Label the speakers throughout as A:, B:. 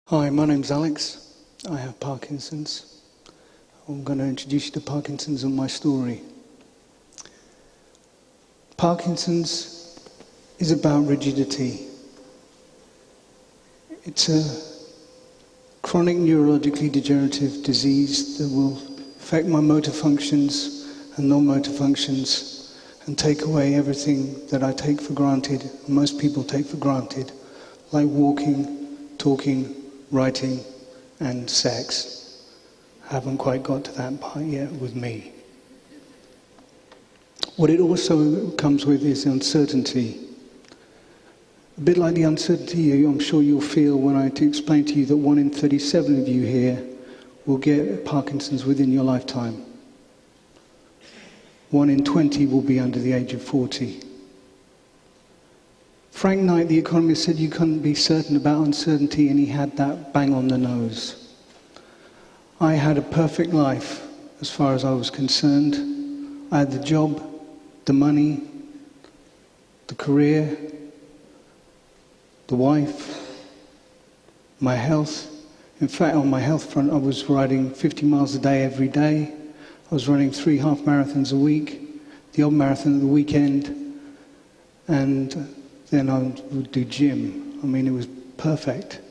A: Hi, my name's Alex. I have Parkinson's. I'm going to introduce you to Parkinson's and my story. Parkinson's is about rigidity. It's a chronic neurologically degenerative disease that will affect my motor functions and non-motor functions and take away everything that I take for granted, and most people take for granted, like walking, talking, writing and sex. Haven't quite got to that part yet with me. What it also comes with is uncertainty. A bit like the uncertainty I'm sure you'll feel when I explain to you that 1 in 37 of you here will get Parkinson's within your lifetime. 1 in 20 will be under the age of 40. Frank Knight, the economist, said you couldn't be certain about uncertainty, and he had that bang on the nose. I had a perfect life as far as I was concerned. I had the job, the money, the career, the wife, my health. In fact, on my health front, I was riding 50 miles a day every day. I was running 3 half marathons a week, the odd marathon at the weekend, and then I would do gym. I mean, it was perfect.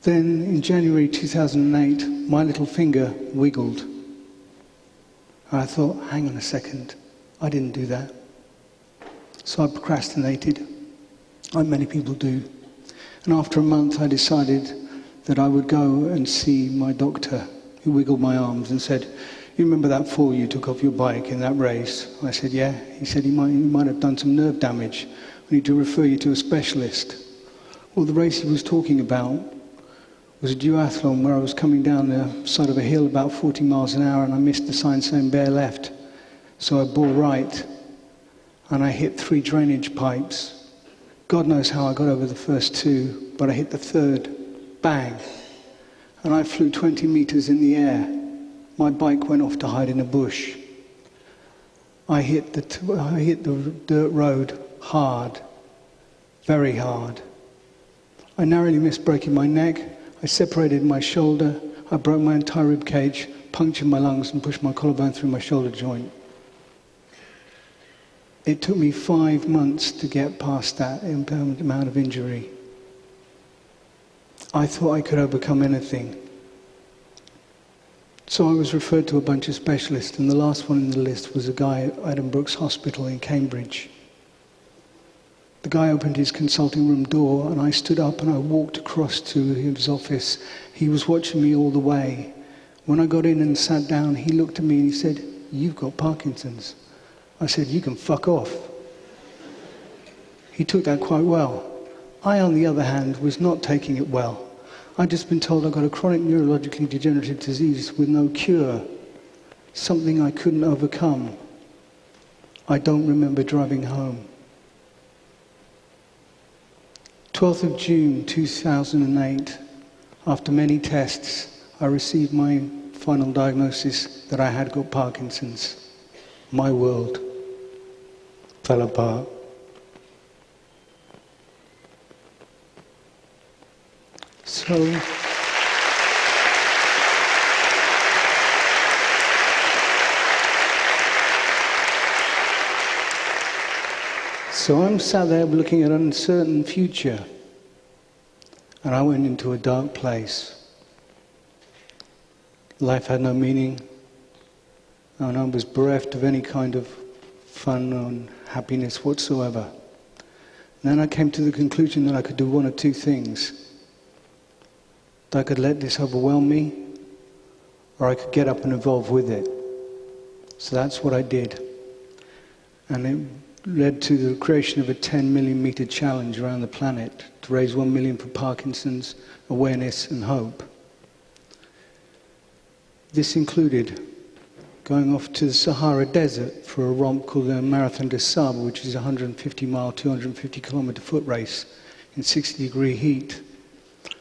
A: Then in January 2008, my little finger wiggled. And I thought, hang on a second, I didn't do that. So I procrastinated, like many people do. And after a month, I decided that I would go and see my doctor, who wiggled my arms and said, "You remember that fall you took off your bike in that race?" I said, "Yeah." He said, you might have done some nerve damage. We need to refer you to a specialist. Well, the race he was talking about was a duathlon where I was coming down the side of a hill about 40 miles an hour, and I missed the sign saying bear left. So I bore right, and I hit 3 drainage pipes. God knows how I got over the first 2, but I hit the third, bang, and I flew 20 meters in the air. My bike went off to hide in a bush. I hit the dirt road hard, very hard. I narrowly missed breaking my neck. I separated my shoulder. I broke my entire rib cage, punctured my lungs, and pushed my collarbone through my shoulder joint. It took me 5 months to get past that amount of injury. I thought I could overcome anything. So I was referred to a bunch of specialists, and the last one in the list was a guy at Adam Brooks Hospital in Cambridge. The guy opened his consulting room door, and I stood up and I walked across to his office. He was watching me all the way. When I got in and sat down, he looked at me and he said, "You've got Parkinson's." I said, "You can fuck off." He took that quite well. I, on the other hand, was not taking it well. I'd just been told I got a chronic neurologically degenerative disease with no cure, something I couldn't overcome. I don't remember driving home. 12th of June 2008, after many tests, I received my final diagnosis that I had got Parkinson's. My world fell apart. So I'm sat there looking at an uncertain future, and I went into a dark place. Life had no meaning, and I was bereft of any kind of fun or happiness whatsoever. And then I came to the conclusion that I could do one of 2 things. That I could let this overwhelm me, or I could get up and evolve with it. So that's what I did. And it led to the creation of a 10 million meter challenge around the planet to raise 1 million for Parkinson's awareness and hope. This included going off to the Sahara Desert for a romp called the Marathon des Sables, which is a 150-mile, 250-kilometer foot race in 60-degree heat.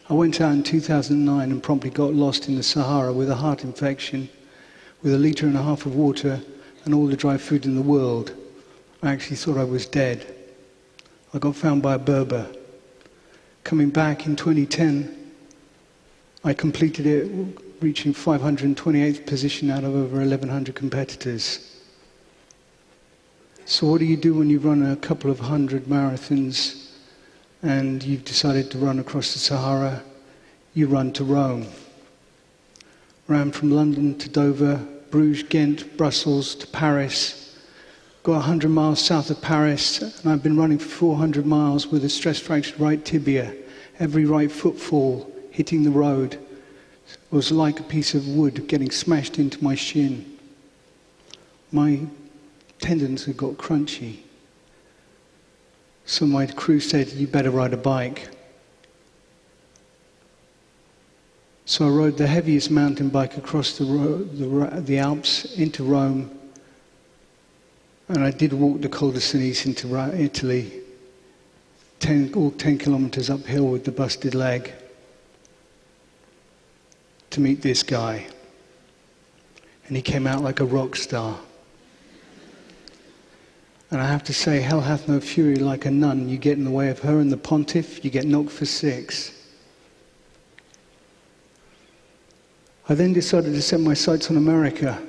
A: I went out in 2009 and promptly got lost in the Sahara with a heart infection, with 1.5 liters of water and all the dry food in the world. I actually thought I was dead. I got found by a Berber Coming back in 2010, I completed it, reaching 528th position out of over 1,100 competitors. So what do you do when you run a couple of hundred marathons and you've decided to run across the Sahara? You run to Rome. Ran from London to Dover, Bruges, Ghent, Brussels to Paris. Got 100 miles south of Paris, and I've been running for 400 miles with a stress-fractured right tibia. Every right footfall hitting the road was like a piece of wood getting smashed into my shin. My tendons had got crunchy. So my crew said, "You better ride a bike." So I rode the heaviest mountain bike across the Alps into Rome, and I did walk the Col de Sinis into Italy, all 10 kilometers uphill with the busted leg, to meet this guy. And he came out like a rock star. And I have to say, hell hath no fury like a nun. You get in the way of her and the pontiff, you get knocked for 6. I then decided to set my sights on America,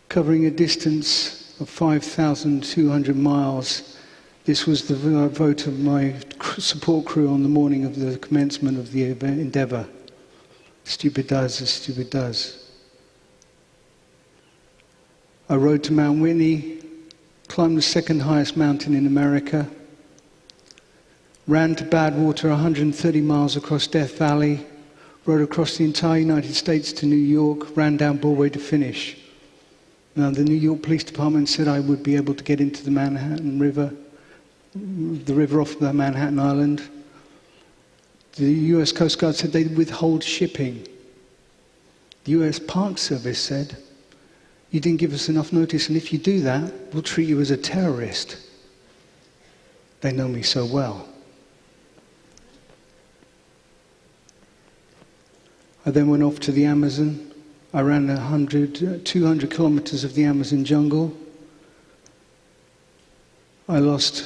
A: covering a distance of 5,200 miles. This was the vote of my support crew on the morning of the commencement of the endeavor. Stupid does as stupid does. I rode to Mount Whitney, climbed the second highest mountain in America, ran to Badwater 130 miles across Death Valley, rode across the entire United States to New York, ran down Broadway to finish. Now, the New York Police Department said I would be able to get into the Manhattan River, the river off the Manhattan Island. The US Coast Guard said they'd withhold shipping. The US Park Service said, "You didn't give us enough notice, and if you do that, we'll treat you as a terrorist." They know me so well. I then went off to the Amazon. I ran 200 kilometers of the Amazon jungle. I lost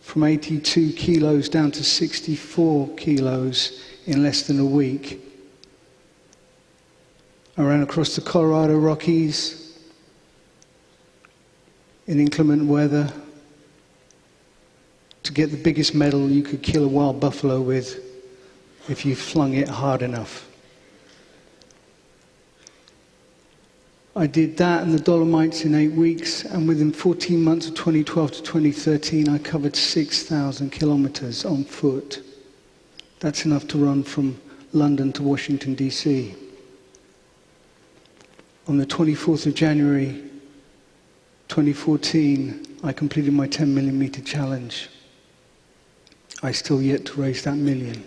A: from 82 kilos down to 64 kilos in less than a week. I ran across the Colorado Rockies in inclement weather to get the biggest medal you could kill a wild buffalo with if you flung it hard enough. I did that and the Dolomites in 8 weeks, and within 14 months of 2012 to 2013, I covered 6,000 kilometers on foot. That's enough to run from London to Washington, D.C. On the 24th of January, 2014, I completed my 10 millimeter challenge. I still yet to raise that million.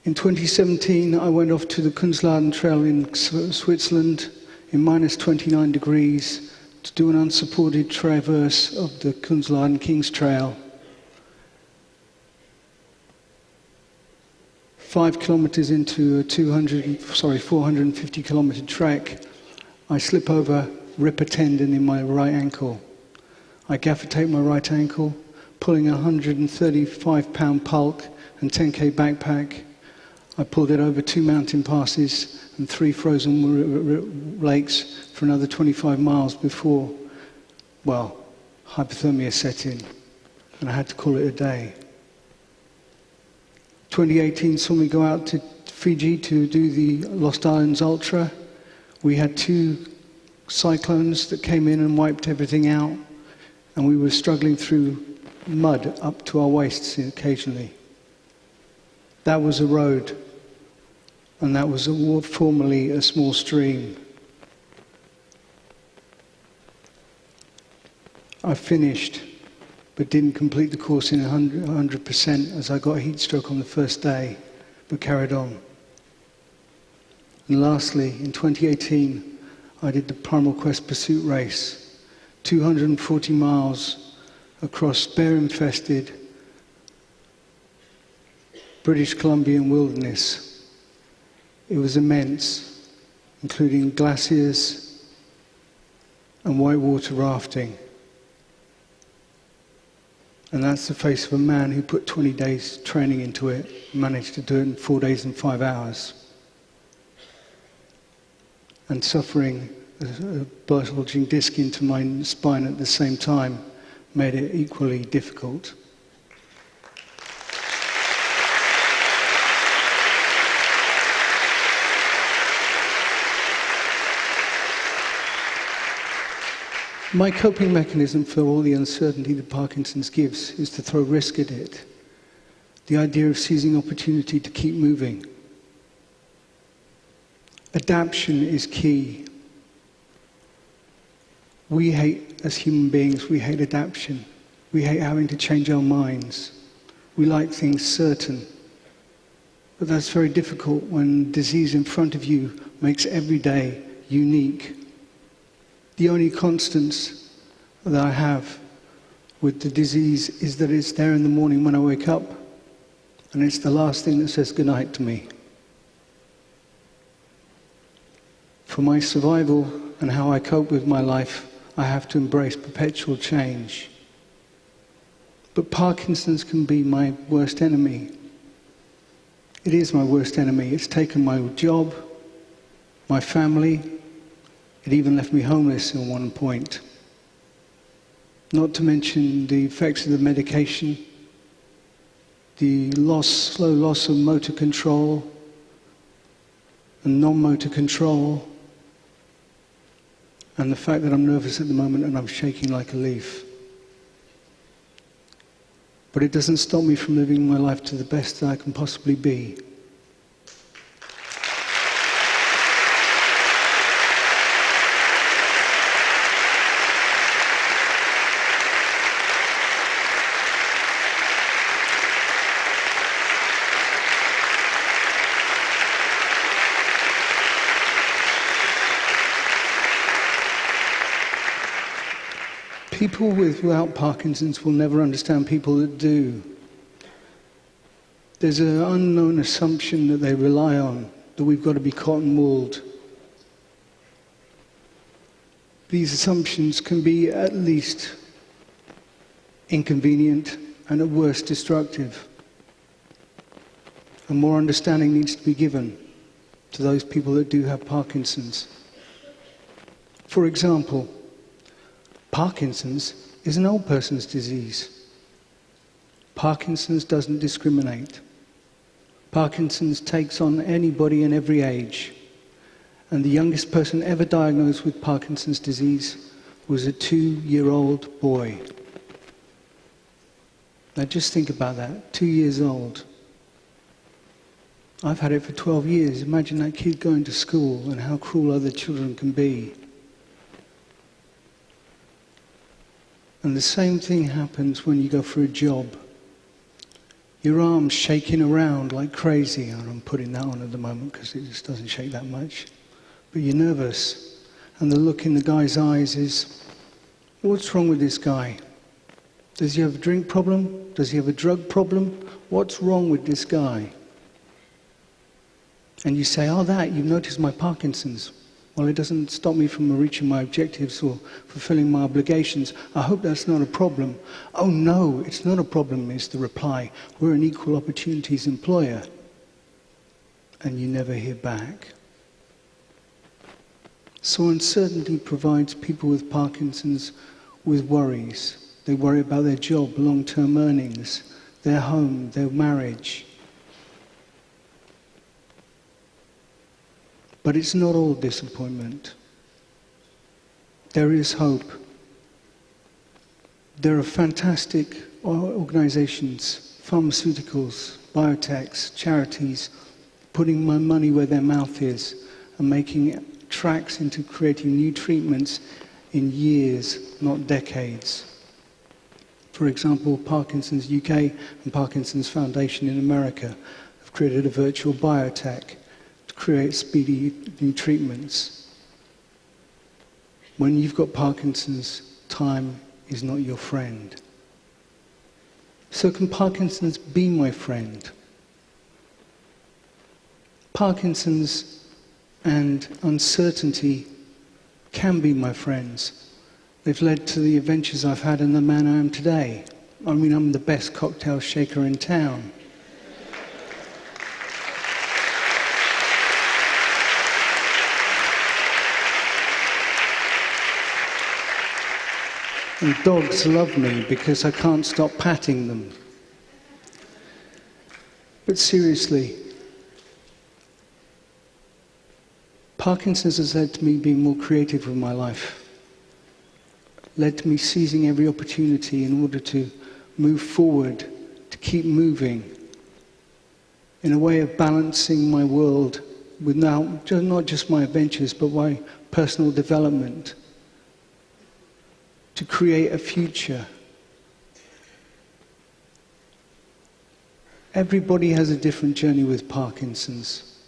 A: In 2017, I went off to the Kunstladen Trail in Switzerland in minus 29 degrees to do an unsupported traverse of the Kunstladen King's Trail. 5 kilometers into a 450 kilometer trek, I slip over, rip a tendon in my right ankle. I gaffer tape my right ankle, pulling a 135-pound bulk and 10K backpack. I pulled it over 2 mountain passes and 3 frozen lakes for another 25 miles before, hypothermia set in, and I had to call it a day. 2018 saw me go out to Fiji to do the Lost Islands Ultra. We had 2 cyclones that came in and wiped everything out, and we were struggling through mud up to our waists occasionally. That was a road, and that was formerly a small stream. I finished, but didn't complete the course in 100% as I got a heat stroke on the first day, but carried on. And lastly, in 2018, I did the Primal Quest Pursuit Race, 240 miles across bear-infested British Columbian wilderness. It was immense, including glaciers and whitewater rafting. And that's the face of a man who put 20 days training into it, managed to do it in 4 days and 5 hours. And suffering a bulging disc into my spine at the same time made it equally difficult. My coping mechanism for all the uncertainty that Parkinson's gives is to throw risk at it. The idea of seizing opportunity to keep moving. Adaptation is key. We hate, as human beings, we hate adaptation. We hate having to change our minds. We like things certain. But that's very difficult when disease in front of you makes every day unique. The only constants that I have with the disease is that it's there in the morning when I wake up, and it's the last thing that says goodnight to me. For my survival and how I cope with my life, I have to embrace perpetual change. But Parkinson's can be my worst enemy. It is my worst enemy. It's taken my job, my family. It even left me homeless at one point. Not to mention the effects of the medication, the slow loss of motor control and non-motor control, and the fact that I'm nervous at the moment and I'm shaking like a leaf. But it doesn't stop me from living my life to the best that I can possibly be. People without Parkinson's will never understand people that do. There's an unknown assumption that they rely on, that we've got to be cotton-wooled. These assumptions can be at least inconvenient and at worst destructive. And more understanding needs to be given to those people that do have Parkinson's. For example, Parkinson's is an old person's disease. Parkinson's doesn't discriminate. Parkinson's takes on anybody in every age. And the youngest person ever diagnosed with Parkinson's disease was a 2-year-old boy. Now just think about that, 2 years old. I've had it for 12 years. Imagine that kid going to school and how cruel other children can be. And the same thing happens when you go for a job. Your arm's shaking around like crazy. And I'm putting that on at the moment because it just doesn't shake that much. But you're nervous. And the look in the guy's eyes is, what's wrong with this guy? Does he have a drink problem? Does he have a drug problem? What's wrong with this guy? And you say, oh, you've noticed my Parkinson's. Well, it doesn't stop me from reaching my objectives or fulfilling my obligations. I hope that's not a problem. Oh no, it's not a problem, is the reply. We're an equal opportunities employer. And you never hear back. So uncertainty provides people with Parkinson's with worries. They worry about their job, long-term earnings, their home, their marriage. But it's not all disappointment. There is hope. There are fantastic organizations, pharmaceuticals, biotechs, charities, putting my money where their mouth is and making tracks into creating new treatments in years, not decades. For example, Parkinson's UK and Parkinson's Foundation in America have created a virtual biotech create speedy new treatments. When you've got Parkinson's, time is not your friend. So can Parkinson's be my friend? Parkinson's and uncertainty can be my friends. They've led to the adventures I've had and the man I am today. I mean, I'm the best cocktail shaker in town. And dogs love me because I can't stop patting them. But seriously, Parkinson's has led to me being more creative with my life. Led to me seizing every opportunity in order to move forward, to keep moving, in a way of balancing my world with now not just my adventures, but my personal development, to create a future. Everybody has a different journey with Parkinson's.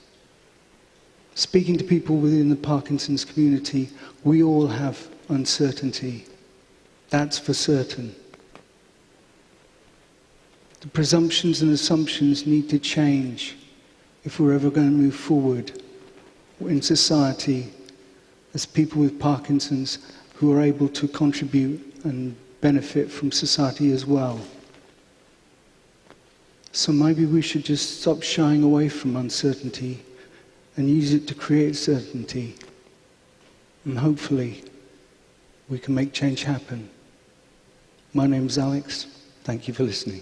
A: Speaking to people within the Parkinson's community, we all have uncertainty. That's for certain. The presumptions and assumptions need to change if we're ever going to move forward in society as people with Parkinson's who are able to contribute and benefit from society as well. So maybe we should just stop shying away from uncertainty and use it to create certainty. And hopefully we can make change happen. My name's Alex. Thank you for listening.